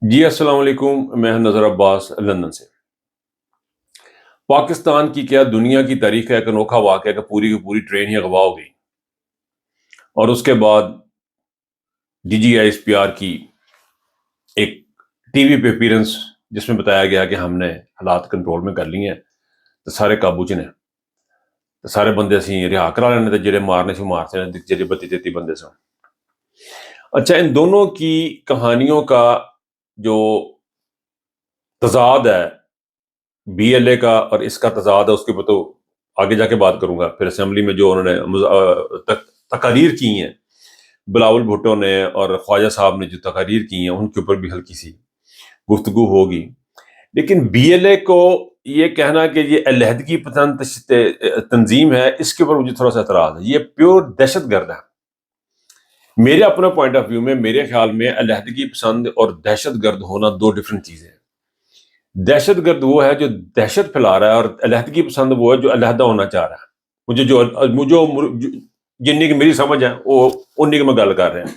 جی السلام علیکم، میں نظر عباس لندن سے۔ پاکستان کی کیا دنیا کی تاریخ کا ایک انوکھا واقعہ کہ پوری کی پوری ٹرین ہی اغوا ہو گئی اور اس کے بعد D G I S P R کی ایک ٹی وی پہ اپیرنس جس میں بتایا گیا کہ ہم نے حالات کنٹرول میں کر لی ہیں تو سارے قابو چ نے تو سارے بندے اسی رہا کرا لینے تے جڑے مارنے سے مارتے ہیں جڑے 32-33 بندے سن۔ اچھا، ان دونوں کی کہانیوں کا جو تضاد ہے، بی ایل اے کا اور اس کا تضاد ہے، اس کے اوپر تو آگے جا کے بات کروں گا۔ پھر اسمبلی میں جو انہوں نے تقاریر کی ہیں بلاول بھٹو نے اور خواجہ صاحب نے جو تقاریر کی ہیں ان کے اوپر بھی ہلکی سی گفتگو ہوگی۔ لیکن بی ایل اے کو یہ کہنا کہ یہ علیحدگی پسند تنظیم ہے، اس کے اوپر مجھے تھوڑا سا اعتراض ہے۔ یہ پیور دہشت گرد ہے۔ میرے اپنا پوائنٹ آف ویو میں، میرے خیال میں علیحدگی پسند اور دہشت گرد ہونا دو ڈفرنٹ چیزیں ہیں۔ دہشت گرد وہ ہے جو دہشت پھیلا رہا ہے، اور علیحدگی پسند وہ ہے جو علیحدہ ہونا چاہ رہا ہے۔ مجھے جنی کی میری سمجھ ہے وہ انہی کی میں گل کر رہے ہیں۔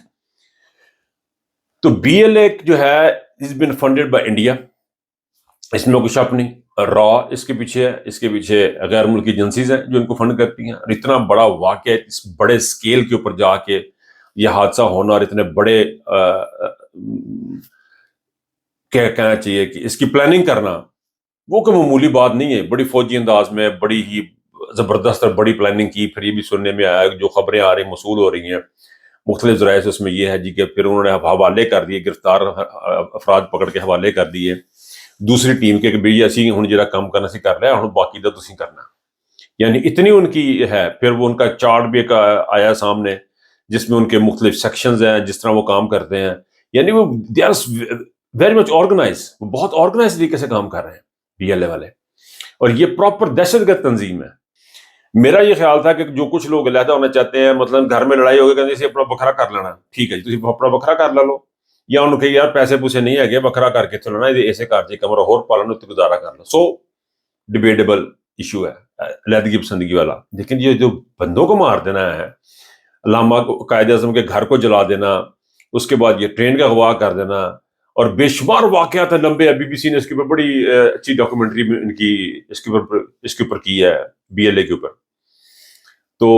تو بی ایل اے جو ہے از بین فنڈیڈ بائی انڈیا، اس میں کوئی شک نہیں۔ را اس کے پیچھے ہے، اس کے پیچھے غیر ملکی ایجنسیز ہیں جو ان کو فنڈ کرتی ہیں۔ اور اتنا بڑا واقعہ، اس بڑے سکیل کے اوپر جا کے یہ حادثہ ہونا اور اتنے بڑے کیا کہنا چاہیے کہ اس کی پلاننگ کرنا وہ کوئی معمولی بات نہیں ہے۔ بڑی فوجی انداز میں بڑی ہی زبردست اور بڑی پلاننگ کی۔ پھر یہ بھی سننے میں آیا جو خبریں آ رہی موصول ہو رہی ہیں مختلف ذرائع سے، اس میں یہ ہے جی کہ پھر انہوں نے حوالے کر دیے، گرفتار افراد پکڑ کے حوالے کر دیے دوسری ٹیم کے کہ بھئی اسی ہن جڑا کام کرنا سی کر رہا ہے، ہن باقی دا تسی کرنا۔ یعنی اتنی ان کی ہے۔ پھر وہ ان کا چارٹ بھی ایک آیا سامنے جس میں ان کے مختلف سیکشنز ہیں، جس طرح وہ کام کرتے ہیں۔ یعنی وہ they are very much organize, وہ بہت آرگنائز طریقے سے کام کر رہے ہیں بی ایل اے والے، اور یہ پراپر دہشت گرد تنظیم ہے۔ میرا یہ خیال تھا کہ جو کچھ لوگ علیحدہ ہونا چاہتے ہیں، مطلب گھر میں لڑائی ہوگی کہ اپنا بکھرا کر لینا، ٹھیک ہے جی، تسی اپنا بکھرا کر لو، یا انہوں کہ یار پیسے پوسے نہیں ہے بکھرا کر کے چلنا ایسے کر جی کمرہ ہور پالن تے گزارا کر لو۔ سو ڈیبیٹیبل ایشو ہے علیحدگی پسندگی والا۔ لیکن یہ جو بندوں کو مار دینا ہے، علامہ قائد اعظم کے گھر کو جلا دینا، اس کے بعد یہ ٹرین کا اغوا کر دینا، اور بے شمار واقعات ہیں لمبے۔ بی بی سی نے اس کے اوپر بڑی اچھی ڈاکومنٹری ان کی اس کے اوپر کی ہے، بی ایل اے کے اوپر۔ تو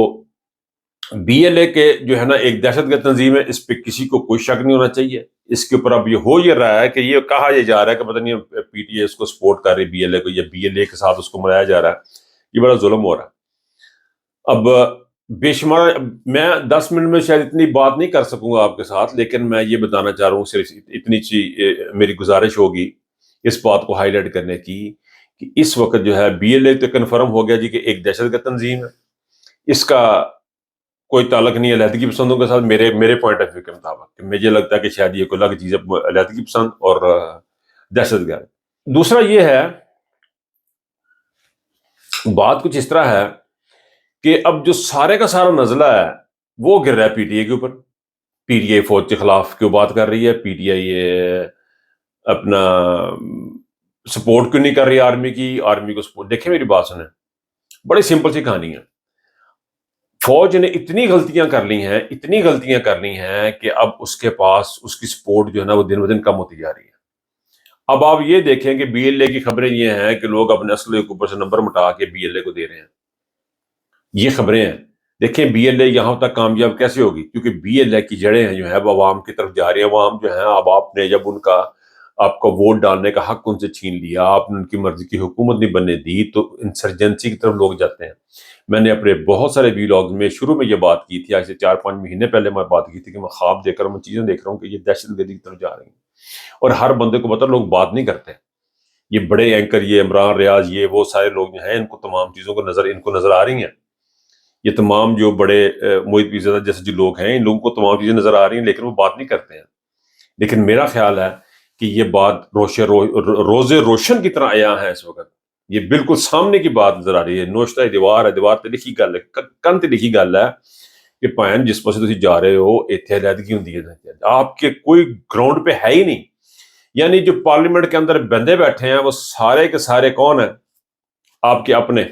بی ایل اے کے جو ہے نا ایک دہشت گرد تنظیم ہے، اس پہ کسی کو کوئی شک نہیں ہونا چاہیے۔ اس کے اوپر اب یہ رہا ہے کہ یہ کہا یہ جا رہا ہے کہ پتہ نہیں پی ٹی اے اس کو سپورٹ کر رہی بی ایل اے کو، یا بی ایل اے کے ساتھ اس کو ملایا جا رہا ہے۔ یہ بڑا ظلم ہو رہا ہے۔ اب بے شمار، میں 10 منٹ میں شاید اتنی بات نہیں کر سکوں گا آپ کے ساتھ، لیکن میں یہ بتانا چاہ رہا ہوں، صرف اتنی سی میری گزارش ہوگی اس بات کو ہائی لائٹ کرنے کی کہ اس وقت جو ہے بی ایل اے تو کنفرم ہو گیا جی کہ ایک دہشت گرد تنظیم ہے، اس کا کوئی تعلق نہیں علیحدگی پسندوں کے ساتھ۔ میرے پوائنٹ آف ویو کے مطابق مجھے لگتا ہے کہ شاید یہ کوئی الگ چیز ہے، علیحدگی پسند اور دہشت گرد۔ دوسرا یہ ہے، بات کچھ اس طرح ہے کہ اب جو سارے کا سارا نزلہ ہے وہ گر رہا ہے پی ٹی اے کے اوپر۔ پی ٹی آئی فوج کے خلاف کیوں بات کر رہی ہے؟ پی ٹی آئی اپنا سپورٹ کیوں نہیں کر رہی آرمی کو سپورٹ؟ دیکھیں میری بات سنیں، بڑی سمپل سی کہانی ہے۔ فوج نے اتنی غلطیاں کر لی ہیں کہ اب اس کے پاس اس کی سپورٹ جو ہے نا وہ دن بدن کم ہوتی جا رہی ہے۔ اب آپ یہ دیکھیں کہ بی ایل اے کی خبریں یہ ہیں کہ لوگ اپنے اسلحے کے اوپر سے نمبر مٹا کے بی ایل اے کو دے رہے ہیں، یہ خبریں ہیں۔ دیکھیں بی ایل اے یہاں تک کامیاب کیسے ہوگی؟ کیونکہ بی ایل اے کی جڑیں ہیں جو ہے وہ عوام کی طرف جا رہی ہیں۔ عوام جو ہے، اب آپ نے جب آپ کا ووٹ ڈالنے کا حق ان سے چھین لیا، آپ نے ان کی مرضی کی حکومت نہیں بننے دی، تو انسرجنسی کی طرف لوگ جاتے ہیں۔ میں نے اپنے بہت سارے ویلاگز میں شروع میں یہ بات کی تھی، آج سے 4-5 مہینے پہلے میں بات کی تھی کہ میں خواب دیکھ رہا ہوں، میں چیزیں دیکھ رہا ہوں کہ یہ دہشت گردی کی طرف جا رہی ہیں، اور ہر بندے کو پتہ، لوگ بات نہیں کرتے۔ یہ بڑے اینکر، یہ عمران ریاض، یہ وہ سارے لوگ جو ہیں، ان کو تمام چیزوں کو نظر آ رہی ہیں۔ یہ تمام جو بڑے محیط پیزا جیسے جو لوگ ہیں، ان لوگوں کو تمام چیزیں نظر آ رہی ہیں، لیکن وہ بات نہیں کرتے ہیں۔ لیکن میرا خیال ہے کہ یہ بات روز روشن کی طرح عیاں ہے اس وقت، یہ بالکل سامنے کی بات نظر آ رہی ہے۔ نوشتہ دیوار ہے، دیوار تے لکھی گل ہے، کن تے لکھی گل ہے کہ بھائن جس پاسے تسی جا رہے ہو ایتھے علیحدگی ہوندی ہے، آپ کے کوئی گراؤنڈ پہ ہے ہی نہیں۔ یعنی جو پارلیمنٹ کے اندر بندے بیٹھے ہیں وہ سارے کے سارے کون ہیں؟ آپ کے اپنے،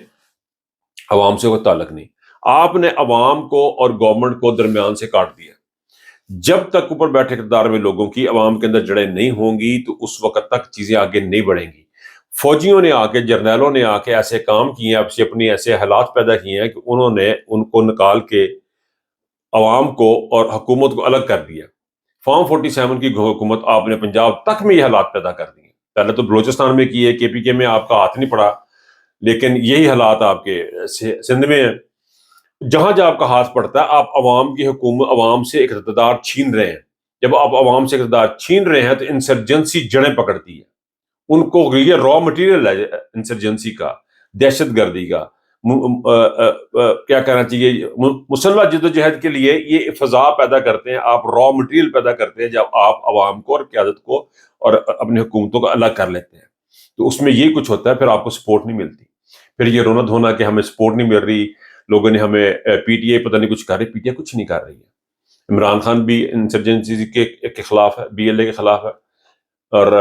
عوام سے کوئی تعلق نہیں۔ آپ نے عوام کو اور گورنمنٹ کو درمیان سے کاٹ دیا۔ جب تک اوپر بیٹھے اقتدار میں لوگوں کی عوام کے اندر جڑیں نہیں ہوں گی تو اس وقت تک چیزیں آگے نہیں بڑھیں گی. فوجیوں نے آ کے، جرنیلوں نے آ کے ایسے کام کیے ہیں، اپنی ایسے حالات پیدا کیے ہیں کہ انہوں نے ان کو نکال کے عوام کو اور حکومت کو الگ کر دیا. فارم 47 کی حکومت آپ نے پنجاب تک میں یہ حالات پیدا کر دیے. پہلے تو بلوچستان میں کی ہے، کے پی کے میں آپ کا ہاتھ نہیں پڑا، لیکن یہی حالات آپ کے سندھ میں ہیں. جہاں جہاں آپ کا ہاتھ پڑتا ہے آپ عوام کی حکومت، عوام سے اقتدار چھین رہے ہیں. جب آپ عوام سے اقتدار چھین رہے ہیں تو انسرجنسی جڑیں پکڑتی ہے. ان کو یہ را مٹیریل ہے انسرجنسی کا، دہشت گردی کا، کیا کہنا چاہیے، مسلح جدوجہد کے لیے یہ فضا پیدا کرتے ہیں. آپ را مٹیریل پیدا کرتے ہیں جب آپ عوام کو اور قیادت کو اور اپنی حکومتوں کو الگ کر لیتے ہیں. تو اس میں یہ کچھ ہوتا ہے، پھر آپ کو سپورٹ نہیں ملتی. پھر یہ رونا دھونا کہ ہمیں سپورٹ نہیں مل رہی، لوگوں نے ہمیں پی ٹی آئی پتہ نہیں کچھ کر رہی. پی ٹی آئی کچھ نہیں کر رہی ہے. عمران خان بھی انسرجنسی کے خلاف ہے، بی ایل اے کے خلاف ہے، اور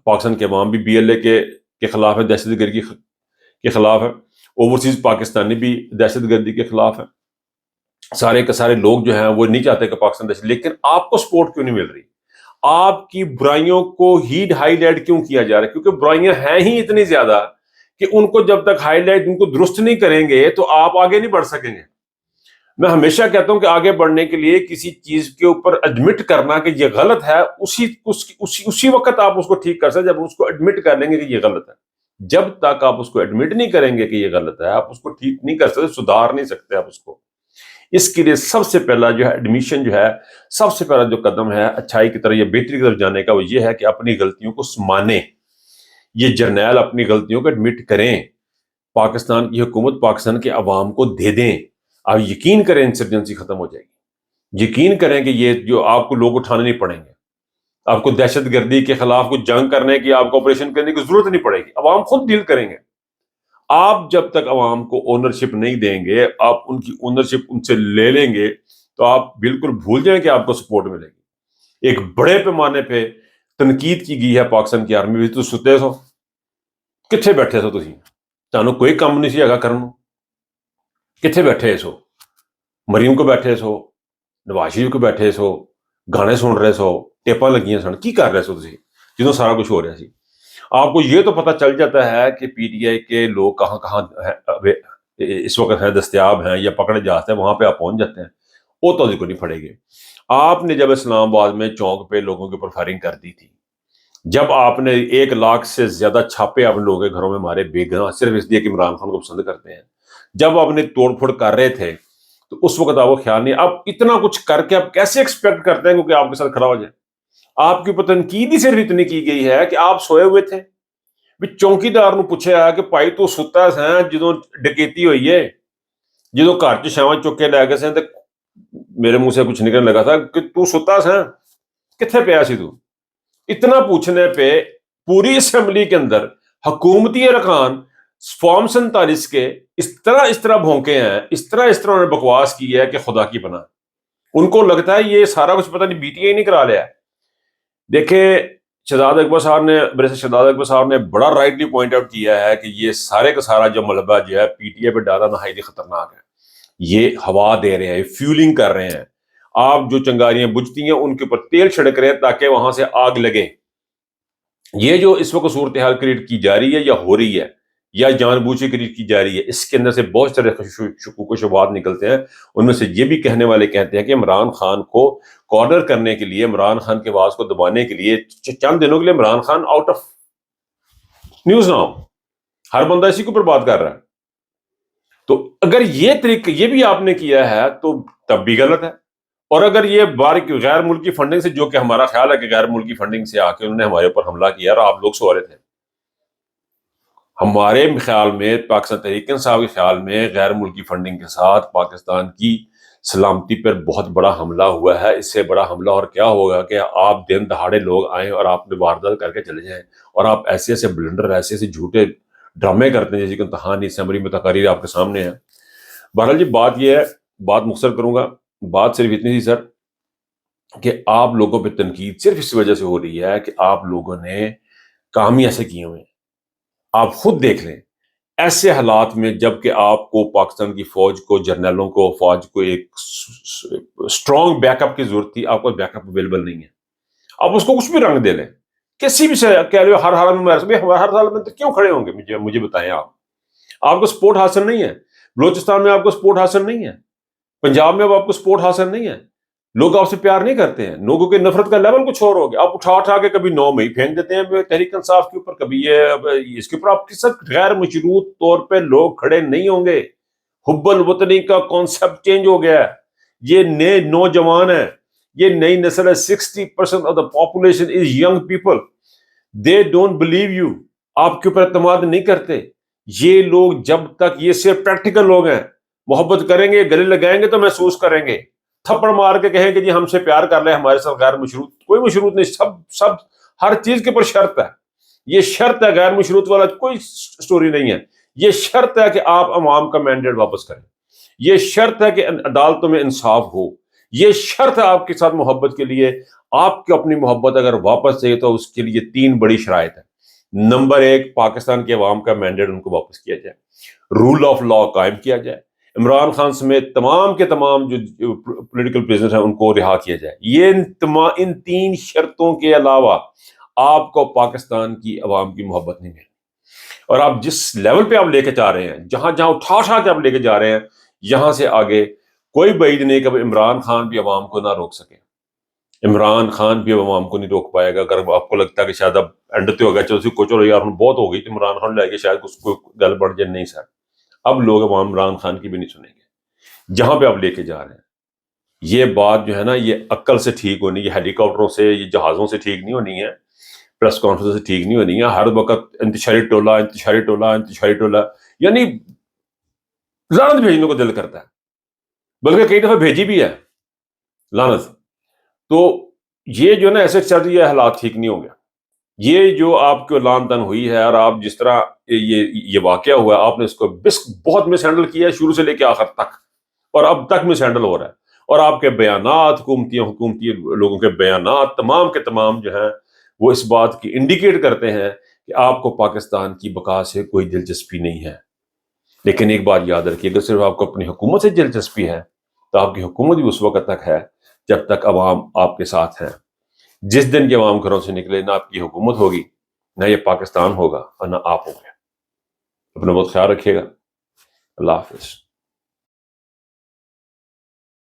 پاکستان کے عوام بھی بی ایل اے کے خلاف ہے، دہشت گردی کے خلاف ہے. اوورسیز پاکستانی بھی دہشت گردی کے خلاف ہے. سارے کے سارے لوگ جو ہیں وہ نہیں چاہتے کہ پاکستان دہشت، لیکن آپ کو سپورٹ کیوں نہیں مل رہی؟ آپ کی برائیوں کو ہی ہائی لائٹ کیوں کیا جا رہا ہے؟ کیونکہ برائیاں ہیں ہی اتنی زیادہ کہ ان کو جب تک ہائی لائٹ ان کو درست نہیں کریں گے تو آپ آگے نہیں بڑھ سکیں گے. میں ہمیشہ کہتا ہوں کہ آگے بڑھنے کے لیے کسی چیز کے اوپر ایڈمٹ کرنا کہ یہ غلط ہے، اسی وقت آپ اس کو ٹھیک کر سکتے جب اس کو ایڈمٹ کر لیں گے کہ یہ غلط ہے. جب تک آپ اس کو ایڈمٹ نہیں کریں گے کہ یہ غلط ہے، آپ اس کو ٹھیک نہیں کر سکتے، سدھار نہیں سکتے آپ اس کو. اس کے لیے سب سے پہلا جو ہے ایڈمیشن جو ہے، سب سے پہلا جو قدم ہے اچھائی کی طرف یا بہتری کی طرف جانے کا، وہ یہ ہے کہ اپنی غلطیوں کو مانیں. یہ جرنیل اپنی غلطیوں کو ایڈمٹ کریں، پاکستان کی حکومت پاکستان کے عوام کو دے دیں. آپ یقین کریں انسرجنسی ختم ہو جائے گی. یقین کریں کہ یہ جو آپ کو لوگ اٹھانے نہیں پڑیں گے. آپ کو دہشت گردی کے خلاف کچھ جنگ کرنے کی، آپ کو آپریشن کرنے کی ضرورت نہیں پڑے گی. عوام خود ڈیل کریں گے. آپ جب تک عوام کو اونرشپ نہیں دیں گے، آپ ان کی اونرشپ ان سے لے لیں گے تو آپ بالکل بھول جائیں کہ آپ کو سپورٹ ملے گی. ایک بڑے پیمانے پہ تنقید کی گئی ہے پاکستان کی آرمی بھی. تو ستے سو کتنے بیٹھے سو تھی؟ تانوں کوئی کام نہیں سی ہگا کرن. کتنے بیٹھے سو؟ مریم کو بیٹھے سو، نواز شریف کو بیٹھے سو، گانے سن رہے سو، ٹیپاں لگیاں سن. کی کر رہے سو تھی جدوں سارا کچھ ہو رہا سی؟ آپ کو یہ تو پتہ چل جاتا ہے کہ پی ٹی آئی کے لوگ کہاں کہاں اس وقت ہیں، دستیاب ہیں یا پکڑے جاتے ہیں، وہاں پہ آپ پہنچ جاتے ہیں. وہ تو کو نہیں پڑے گی. آپ نے جب اسلام آباد میں چونک پہ لوگوں کے اوپر فائرنگ کر دی تھی، جب آپ نے 1 لاکھ سے زیادہ چھاپے آپ لوگوں کے گھروں میں مارے بے گناہ، صرف اس لیے کہ عمران خان کو پسند کرتے ہیں، جب آپ نے توڑ پھوڑ کر رہے تھے تو اس وقت آپ کو خیال نہیں. آپ اتنا کچھ کر کے آپ کیسے ایکسپیکٹ کرتے ہیں کہ آپ کے ساتھ کھڑا ہو جائے؟ آپ کی تنقید ہی صرف اتنی کی گئی ہے کہ آپ سوئے ہوئے تھے. چوکی دار نو پوچھا کہ بھائی تو ستا سا جدوں ڈکیتی ہوئی ہے، جدوں گھر چ شاواں چک کے لے گئے سن تے میرے منہ سے کچھ نکلنے لگا تھا کہ تو ستا سا کتنے پیا سی تو؟ اتنا پوچھنے پہ پوری اسمبلی کے اندر حکومتی ارکان فارم 47 کے اس طرح بھونکے ہیں، اس طرح انہوں نے بکواس کی ہے کہ خدا کی پناہ. ان کو لگتا ہے یہ سارا کچھ پتہ نہیں بی ٹی آئی نہیں کرا لیا. دیکھیں شہزاد اکبر صاحب نے، بریسر شہزاد اکبر صاحب نے بڑا رائٹلی پوائنٹ آؤٹ کیا ہے کہ یہ سارے کا سارا جو ملبہ جو ہے پی ٹی آئی پہ ڈالا نہایت خطرناک ہے. یہ ہوا دے رہے ہیں، فیولنگ کر رہے ہیں. آپ جو چنگاریاں بجھتی ہیں ان کے اوپر تیل چھڑک رہے ہیں تاکہ وہاں سے آگ لگے. یہ جو اس وقت صورتحال کریٹ کی جا رہی ہے یا ہو رہی ہے یا جان بوجھ کے کریٹ کی جا رہی ہے، اس کے اندر سے بہت سارے شکوک و شبہات نکلتے ہیں. ان میں سے یہ بھی کہنے والے کہتے ہیں کہ عمران خان کو کارنر کرنے کے لیے، عمران خان کے آواز کو دبانے کے لیے چند دنوں کے لیے Imran Khan out of news نہ ہو. ہر بندہ اسی کے اوپر بات کر رہا ہے. تو اگر یہ طریقہ یہ بھی آپ نے کیا ہے تو تب بھی غلط ہے. اور اگر یہ غیر ملکی فنڈنگ سے، جو کہ ہمارا خیال ہے کہ غیر ملکی فنڈنگ سے آ کے انہوں نے ہمارے اوپر حملہ کیا اور آپ لوگ سو رہے تھے، ہمارے خیال میں، پاکستان تحریک انصاف کے خیال میں غیر ملکی فنڈنگ کے ساتھ پاکستان کی سلامتی پر بہت بڑا حملہ ہوا ہے. اس سے بڑا حملہ اور کیا ہوگا کہ آپ دن دہاڑے لوگ آئیں اور آپ نے واردات کر کے چلے جائیں اور آپ ایسے ایسے بلنڈر، ایسے ایسے جھوٹے ڈرامے کرتے ہیں جیسے کہ امتحان اسمبلی میں تقاریر آپ کے سامنے ہے. بہرحال جی بات یہ ہے، بات مختصر کروں گا، بات صرف اتنی تھی سر کہ آپ لوگوں پہ تنقید صرف اس وجہ سے ہو رہی ہے کہ آپ لوگوں نے کام ہی ایسے کیے ہوئے ہیں. آپ خود دیکھ لیں ایسے حالات میں جب کہ آپ کو پاکستان کی فوج کو، جرنیلوں کو، فوج کو ایک اسٹرانگ بیک اپ کی ضرورت تھی، آپ کو بیک اپ اویلیبل نہیں ہے. آپ اس کو کچھ بھی رنگ دے لیں، کسی بھی سے کہہ لو ہر حال میں، ہر حال میں تو کیوں کھڑے ہوں گے؟ مجھے بتائیں. آپ کو سپورٹ حاصل نہیں ہے، بلوچستان میں آپ کو سپورٹ حاصل نہیں ہے، پنجاب میں اب آپ کو سپورٹ حاصل نہیں ہے، لوگ آپ سے پیار نہیں کرتے ہیں، لوگوں کے نفرت کا لیول کچھ اور ہو گیا. آپ اٹھا کے کبھی 9 مئی پھینک دیتے ہیں تحریک انصاف کے اوپر، کبھی اس کے اوپر آپ کے ساتھ غیر مشروط طور پہ لوگ کھڑے نہیں ہوں گے. حب الوطنی کا کانسیپٹ چینج ہو گیا ہے. یہ نئے نوجوان ہیں، یہ نئی نسل ہے. 60% of the population is young people. They don't believe you. آپ کے اوپر اعتماد نہیں کرتے. یہ لوگ جب تک، یہ صرف پریکٹیکل لوگ ہیں، محبت کریں گے، گلے لگائیں گے تو محسوس کریں گے. تھپڑ مار کے کہیں کہ جی ہم سے پیار کر لیں، ہمارے ساتھ غیر مشروط، کوئی مشروط نہیں. سب ہر چیز کے اوپر شرط ہے. یہ شرط ہے، غیر مشروط والا کوئی سٹوری نہیں ہے. یہ شرط ہے کہ آپ عوام کا مینڈیٹ واپس کریں. یہ شرط ہے کہ عدالتوں میں انصاف ہو. یہ شرط ہے آپ کے ساتھ محبت کے لیے. آپ کو اپنی محبت اگر واپس چاہیے تو اس کے لیے 3 بڑی شرائط ہے. نمبر 1، پاکستان کے عوام کا مینڈیٹ ان کو واپس کیا جائے، رول آف لا قائم کیا جائے، عمران خان سمیت تمام کے تمام جو پولیٹیکل پریزنر ہیں ان کو رہا کیا جائے. یہ ان 3 شرطوں کے علاوہ آپ کو پاکستان کی عوام کی محبت نہیں ملے. اور آپ جس لیول پہ آپ لے کے جا رہے ہیں، جہاں اٹھا کے آپ لے کے جا رہے ہیں، یہاں سے آگے کوئی بعید نہیں کہ عمران خان بھی عوام کو نہ روک سکے. عمران خان بھی عوام کو نہیں روک پائے گا. اگر آپ کو لگتا ہے کہ شاید اب اینڈ تو ہوگا، چلو یار بہت ہو گئی تو عمران خان لے کے شاید اس کو گل بڑھ جائے، نہیں سر. اب لوگ عوام عمران خان کی بھی نہیں سنیں گے. جہاں پہ آپ لے کے جا رہے ہیں، یہ بات جو ہے نا، یہ عقل سے ٹھیک ہونی، یہ ہیلی کاپٹروں سے، یہ جہازوں سے ٹھیک نہیں ہونی ہے، پریس کانفرنس سے ٹھیک نہیں ہونی ہے. ہر وقت انتشاری ٹولہ، یعنی لعنت بھیجنے کو دل کرتا ہے، بلکہ کئی دفعہ بھیجی بھی ہے لعنت. تو یہ جو ہے نا ایسے چل رہی ہے، حالات ٹھیک نہیں ہوں گے. یہ جو آپ کو لان تن ہوئی ہے، اور آپ جس طرح یہ واقعہ ہوا ہے، آپ نے اس کو بہت مس ہینڈل کیا ہے، شروع سے لے کے آخر تک، اور اب تک مس ہینڈل ہو رہا ہے. اور آپ کے بیانات، حکومتی لوگوں کے بیانات تمام کے تمام جو ہیں، وہ اس بات کی انڈیکیٹ کرتے ہیں کہ آپ کو پاکستان کی بقا سے کوئی دلچسپی نہیں ہے. لیکن ایک بات یاد رکھیے، اگر صرف آپ کو اپنی حکومت سے دلچسپی ہے تو آپ کی حکومت بھی اس وقت تک ہے جب تک عوام آپ کے ساتھ ہیں. جس دن کے عوام گھروں سے نکلے، نہ آپ کی حکومت ہوگی، نہ یہ پاکستان ہوگا، اور نہ آپ ہوں گے. اپنا بہت خیال رکھیے گا. اللہ حافظ.